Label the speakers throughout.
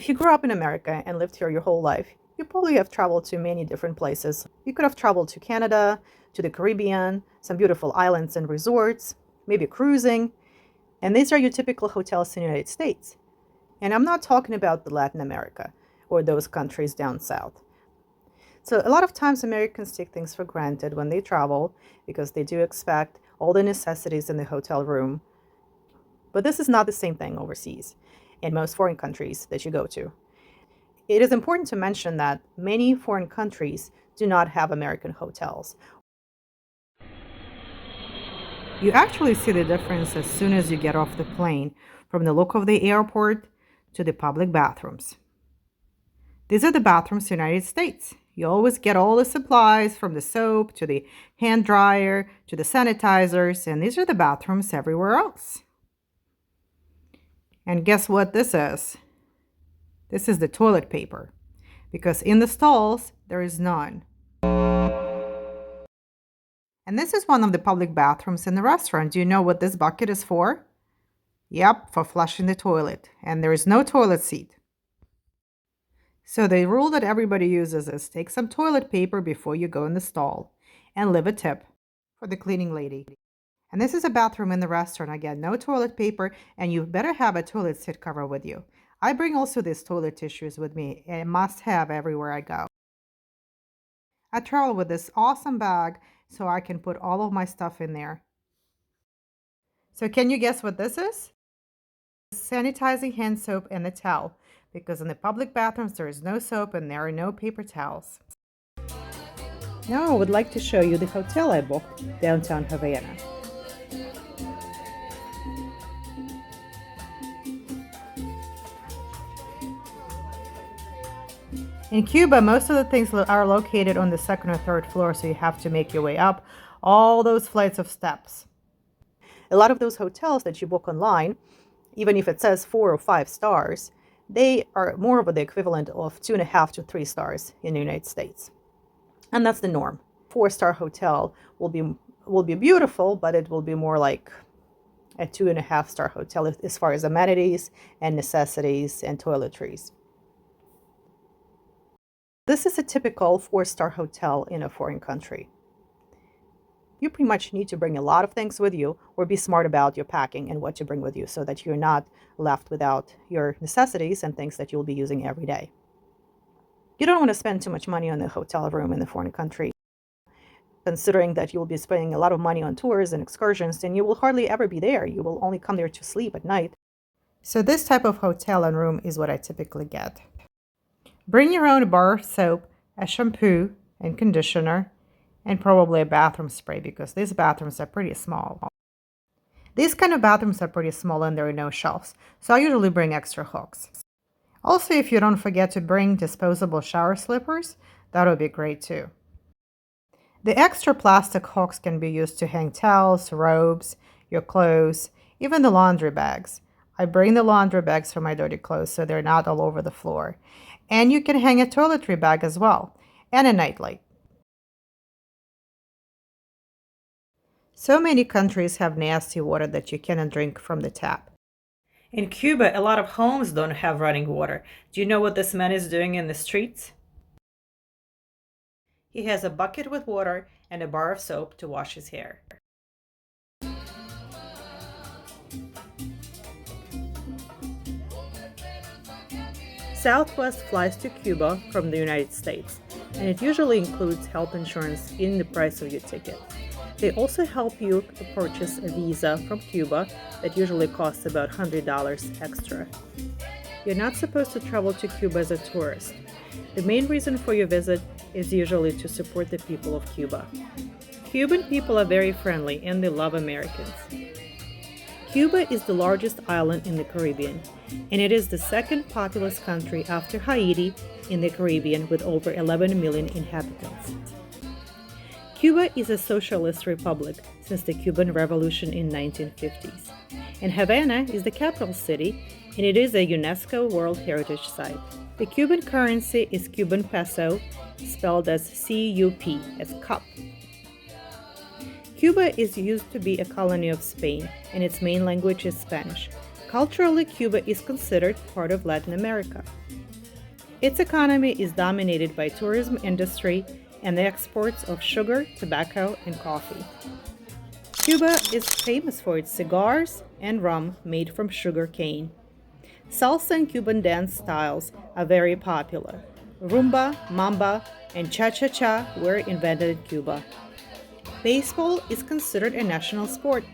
Speaker 1: If you grew up in America and lived here your whole life, you probably have traveled to many different places. You could have traveled to Canada, to the Caribbean, some beautiful islands and resorts, maybe cruising. And these are your typical hotels in the United States. And I'm not talking about the Latin America or those countries down south. So a lot of times Americans take things for granted when they travel because they do expect all the necessities in the hotel room. But this is not the same thing overseas in most foreign countries that you go to. It is important to mention that many foreign countries do not have American hotels. You actually see the difference as soon as you get off the plane, from the look of the airport to the public bathrooms. These are the bathrooms in the United States. You always get all the supplies, from the soap to the hand dryer to the sanitizers, and these are the bathrooms everywhere else. And guess what this is? This is the toilet paper, because in the stalls, there is none. And this is one of the public bathrooms in the restaurant. Do you know what this bucket is for? Yep, for flushing the toilet. And there is no toilet seat. So the rule that everybody uses is take some toilet paper before you go in the stall and leave a tip for the cleaning lady. And this is a bathroom in the restaurant. Again, no toilet paper, and you better have a toilet seat cover with you. I bring also these toilet tissues with me, a must-have everywhere I go. I travel with this awesome bag so I can put all of my stuff in there. So can you guess what this is? Sanitizing hand soap and a towel, because in the public bathrooms there is no soap and there are no paper towels. Now I would like to show you the hotel I booked downtown Havana. In Cuba, most of the things are located on the second or third floor, so you have to make your way up all those flights of steps. A lot of those hotels that you book online, even if it says 4 or 5 stars, they are more of the equivalent of 2.5 to 3 stars in the United States. And that's the norm. 4-star hotel will be beautiful, but it will be more like a 2.5-star hotel as far as amenities and necessities and toiletries. This is a typical 4-star hotel in a foreign country. You pretty much need to bring a lot of things with you, or be smart about your packing and what you bring with you so that you're not left without your necessities and things that you'll be using every day. You don't want to spend too much money on a hotel room in a foreign country. Considering that you'll be spending a lot of money on tours and excursions, then you will hardly ever be there. You will only come there to sleep at night. So this type of hotel and room is what I typically get. Bring your own bar soap, a shampoo and conditioner, and probably a bathroom spray, because these bathrooms are pretty small. These kind of bathrooms are pretty small and there are no shelves, so I usually bring extra hooks. Also, if you don't forget to bring disposable shower slippers, that would be great too. The extra plastic hooks can be used to hang towels, robes, your clothes, even the laundry bags. I bring the laundry bags for my dirty clothes so they're not all over the floor. And you can hang a toiletry bag as well, and a nightlight. So many countries have nasty water that you cannot drink from the tap. In Cuba, a lot of homes don't have running water. Do you know what this man is doing in the streets? He has a bucket with water and a bar of soap to wash his hair. Southwest flies to Cuba from the United States, and it usually includes health insurance in the price of your ticket. They also help you to purchase a visa from Cuba that usually costs about $100 extra. You're not supposed to travel to Cuba as a tourist. The main reason for your visit is usually to support the people of Cuba. Cuban people are very friendly and they love Americans. Cuba is the largest island in the Caribbean, and it is the second populous country after Haiti in the Caribbean, with over 11 million inhabitants. Cuba is a socialist republic since the Cuban Revolution in 1950s, and Havana is the capital city, and it is a UNESCO World Heritage Site. The Cuban currency is Cuban peso, spelled as C-U-P, as cup. Cuba is used to be a colony of Spain, and its main language is Spanish. Culturally, Cuba is considered part of Latin America. Its economy is dominated by tourism industry and the exports of sugar, tobacco, and coffee. Cuba is famous for its cigars and rum made from sugar cane. Salsa and Cuban dance styles are very popular. Rumba, mamba, and cha-cha-cha were invented in Cuba. Baseball is considered a national sport.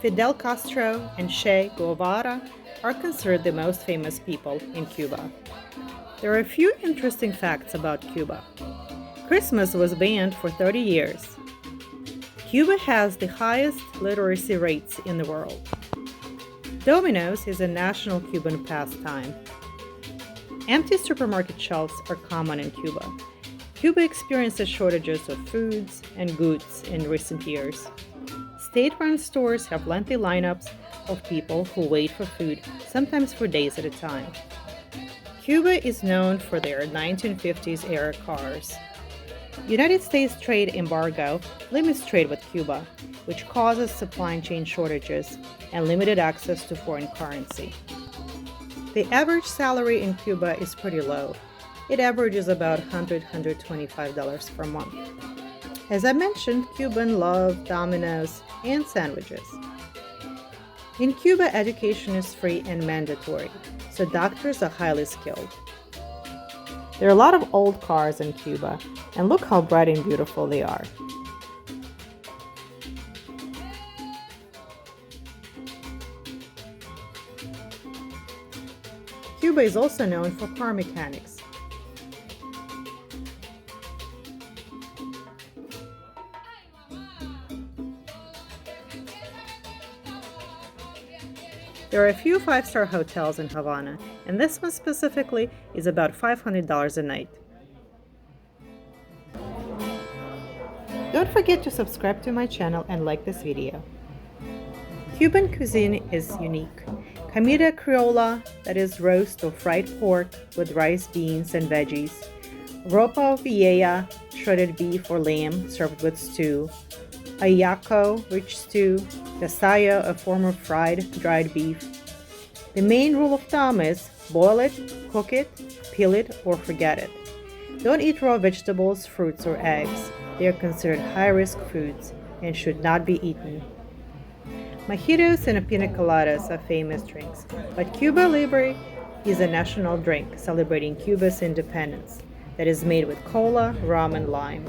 Speaker 1: Fidel Castro and Che Guevara are considered the most famous people in Cuba. There are a few interesting facts about Cuba. Christmas was banned for 30 years. Cuba has the highest literacy rates in the world. Dominoes is a national Cuban pastime. Empty supermarket shelves are common in Cuba. Cuba experiences shortages of foods and goods in recent years. State-run stores have lengthy lineups of people who wait for food, sometimes for days at a time. Cuba is known for their 1950s-era cars. United States trade embargo limits trade with Cuba, which causes supply chain shortages and limited access to foreign currency. The average salary in Cuba is pretty low. It averages about $125 per month. As I mentioned, Cubans love dominoes and sandwiches. In Cuba, education is free and mandatory, so doctors are highly skilled. There are a lot of old cars in Cuba, and look how bright and beautiful they are. Cuba is also known for car mechanics. There are a few five-star hotels in Havana, and this one specifically is about $500 a night. Don't forget to subscribe to my channel and like this video. Cuban cuisine is unique. Comida criolla, that is roast or fried pork with rice, beans, and veggies. Ropa vieja, shredded beef or lamb served with stew. Ayaco, rich stew. Casaya, a form of fried, dried beef. The main rule of thumb is boil it, cook it, peel it, or forget it. Don't eat raw vegetables, fruits, or eggs. They are considered high-risk foods and should not be eaten. Mojitos and pina coladas are famous drinks, but Cuba Libre is a national drink celebrating Cuba's independence that is made with cola, rum, and lime.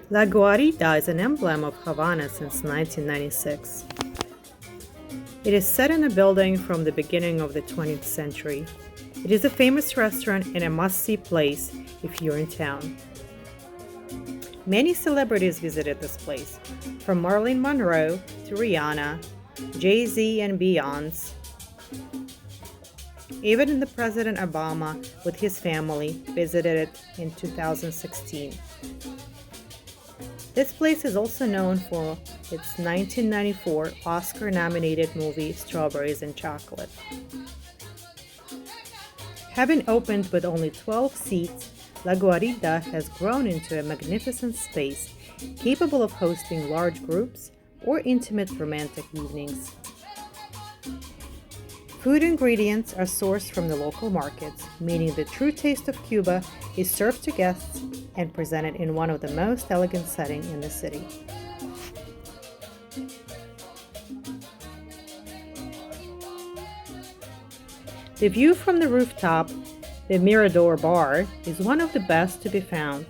Speaker 1: La Guarida is an emblem of Havana since 1996. It is set in a building from the beginning of the 20th century. It is a famous restaurant and a must-see place if you're in town. Many celebrities visited this place, from Marilyn Monroe to Rihanna, Jay-Z and Beyoncé. Even the President Obama with his family visited it in 2016. This place is also known for its 1994 Oscar-nominated movie Strawberries and Chocolate. Having opened with only 12 seats, La Guarida has grown into a magnificent space capable of hosting large groups or intimate romantic evenings. Food ingredients are sourced from the local markets, meaning the true taste of Cuba is served to guests and presented in one of the most elegant settings in the city. The view from the rooftop, the Mirador Bar, is one of the best to be found,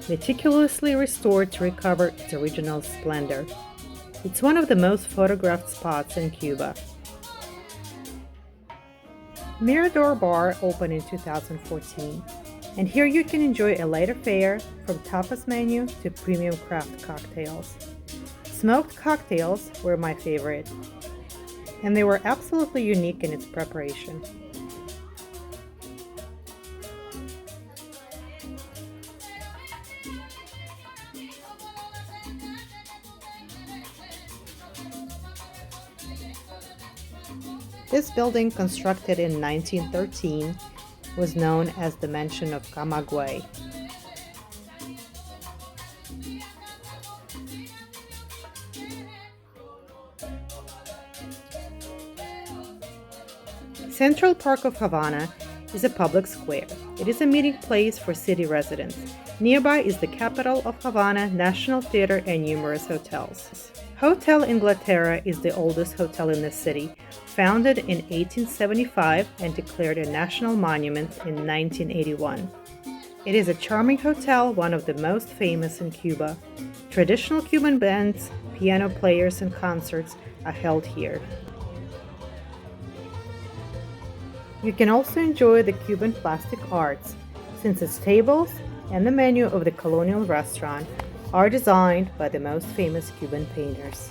Speaker 1: meticulously restored to recover its original splendor. It's one of the most photographed spots in Cuba. Mirador Bar opened in 2014, and here you can enjoy a lighter fare from tapas menu to premium craft cocktails. Smoked cocktails were my favorite, and they were absolutely unique in its preparation. This building, constructed in 1913, was known as the Mansion of Camagüey. Central Park of Havana is a public square. It is a meeting place for city residents. Nearby is the capital of Havana, National Theater, and numerous hotels. Hotel Inglaterra is the oldest hotel in the city, founded in 1875 and declared a national monument in 1981. It is a charming hotel, one of the most famous in Cuba. Traditional Cuban bands, piano players, and concerts are held here. You can also enjoy the Cuban plastic arts, since its tables and the menu of the colonial restaurant are designed by the most famous Cuban painters.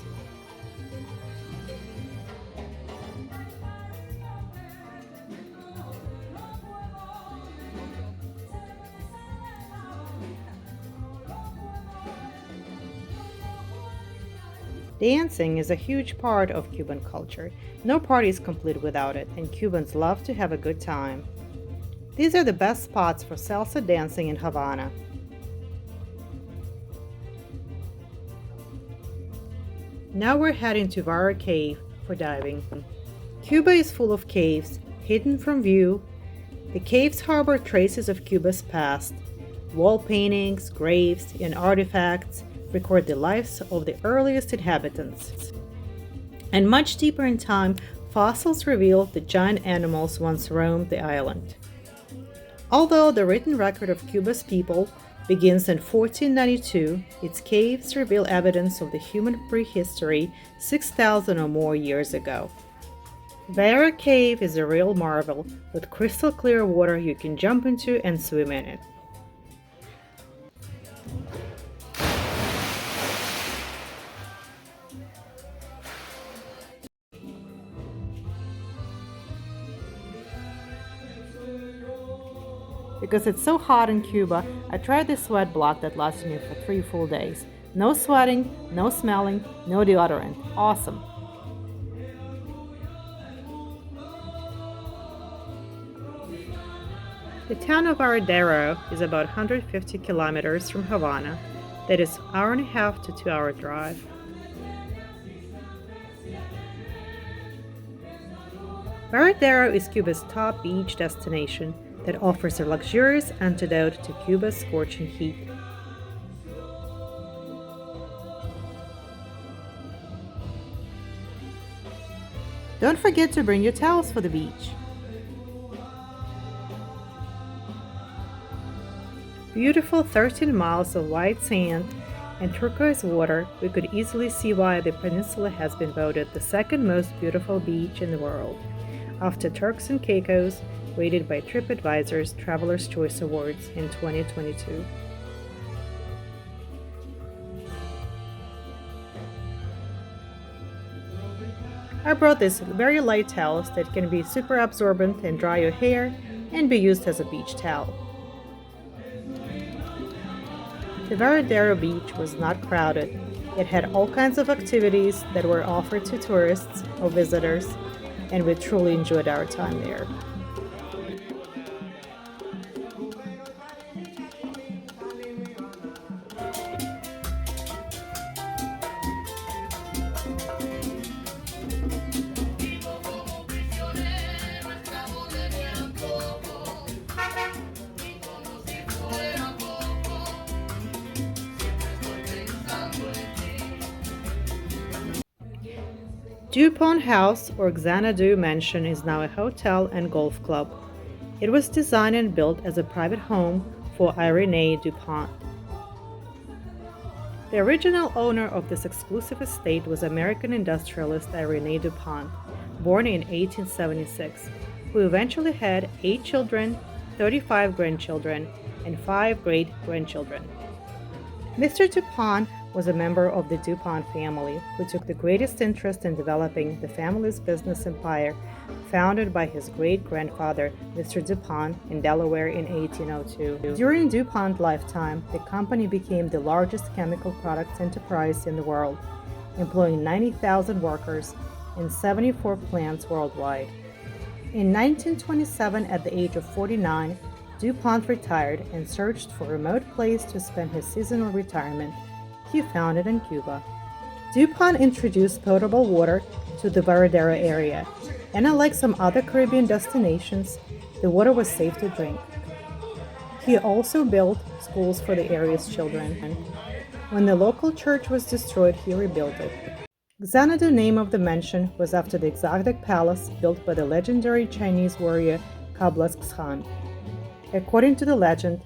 Speaker 1: Dancing is a huge part of Cuban culture. No party is complete without it, and Cubans love to have a good time. These are the best spots for salsa dancing in Havana. Now we're heading to Vara Cave for diving. Cuba is full of caves, hidden from view. The caves harbor traces of Cuba's past. Wall paintings, graves, and artifacts record the lives of the earliest inhabitants. And much deeper in time, fossils reveal the giant animals once roamed the island. Although the written record of Cuba's people begins in 1492, its caves reveal evidence of the human prehistory 6,000 or more years ago. Vara Cave is a real marvel, with crystal clear water you can jump into and swim in it. Because it's so hot in Cuba, I tried this sweat block that lasted me for 3 full days. No sweating, no smelling, no deodorant. Awesome. The town of Varadero is about 150 kilometers from Havana. That is 1.5 to 2 hour drive. Varadero is Cuba's top beach destination that offers a luxurious antidote to Cuba's scorching heat. Don't forget to bring your towels for the beach. Beautiful 13 miles of white sand and turquoise water, we could easily see why the peninsula has been voted the second most beautiful beach in the world, after Turks and Caicos, rated by TripAdvisor's Traveler's Choice Awards in 2022. I brought these very light towels that can be super absorbent and dry your hair and be used as a beach towel. The Varadero beach was not crowded. It had all kinds of activities that were offered to tourists or visitors, and we truly enjoyed our time there. DuPont House, or Xanadu Mansion, is now a hotel and golf club. It was designed and built as a private home for Irene DuPont. The original owner of this exclusive estate was American industrialist Irene DuPont, born in 1876, who eventually had 8 children, 35 grandchildren, and 5 great-grandchildren. Mr. DuPont was a member of the DuPont family, who took the greatest interest in developing the family's business empire, founded by his great-grandfather, Mr. DuPont, in Delaware in 1802. During DuPont's lifetime, the company became the largest chemical products enterprise in the world, employing 90,000 workers in 74 plants worldwide. In 1927, at the age of 49, DuPont retired and searched for a remote place to spend his seasonal retirement. He found it in Cuba. DuPont introduced potable water to the Varadero area, and unlike some other Caribbean destinations, The water was safe to drink. He also built schools for the area's children. When the local church was destroyed, he rebuilt it. Xanadu name of the mansion was after the exotic palace built by the legendary Chinese warrior Kublai Khan. According to the legend,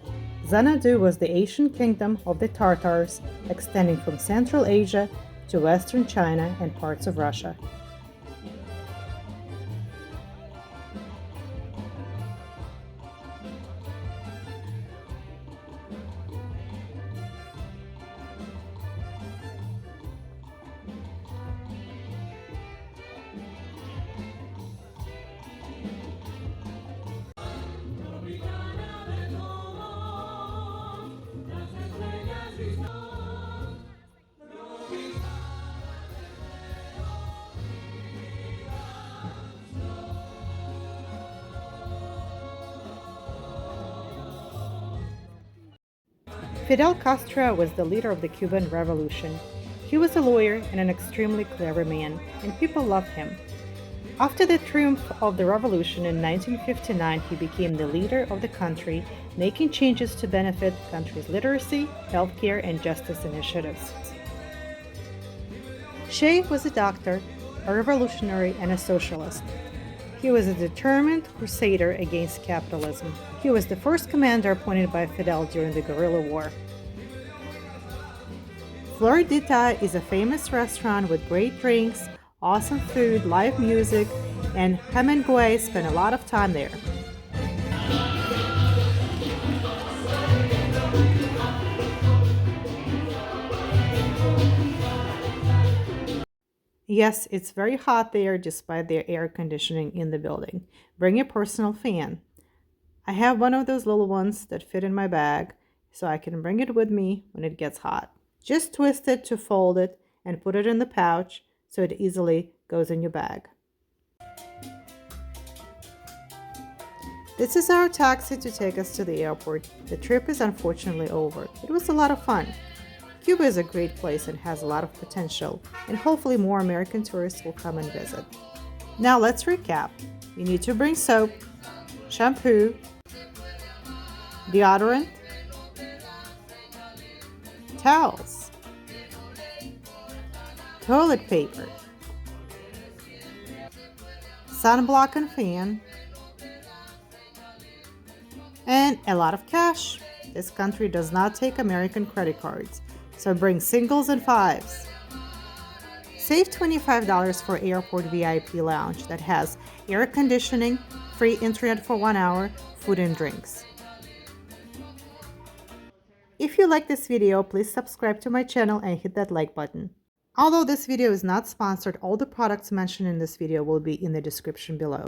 Speaker 1: Xanadu was the ancient kingdom of the Tartars, extending from Central Asia to western China and parts of Russia. Fidel Castro was the leader of the Cuban Revolution. He was a lawyer and an extremely clever man, and people loved him. After the triumph of the revolution in 1959, he became the leader of the country, making changes to benefit the country's literacy, healthcare, and justice initiatives. Che was a doctor, a revolutionary, and a socialist. He was a determined crusader against capitalism. He was the first commander appointed by Fidel during the guerrilla war. Floridita is a famous restaurant with great drinks, awesome food, live music, and Hemingway spent a lot of time there. Yes, it's very hot there despite their air conditioning in the building. Bring your personal fan. I have one of those little ones that fit in my bag, so I can bring it with me when it gets hot. Just twist it to fold it and put it in the pouch so it easily goes in your bag. This is our taxi to take us to the airport. The trip is unfortunately over. It was a lot of fun. Cuba is a great place and has a lot of potential, and hopefully more American tourists will come and visit. Now let's recap. You need to bring soap, shampoo, deodorant, towels, toilet paper, sunblock and fan, and a lot of cash. This country does not take American credit cards, so bring singles and fives. Save $25 for airport VIP lounge that has air conditioning, free internet for 1 hour, food and drinks. If you like this video, please subscribe to my channel and hit that like button. Although this video is not sponsored, all the products mentioned in this video will be in the description below.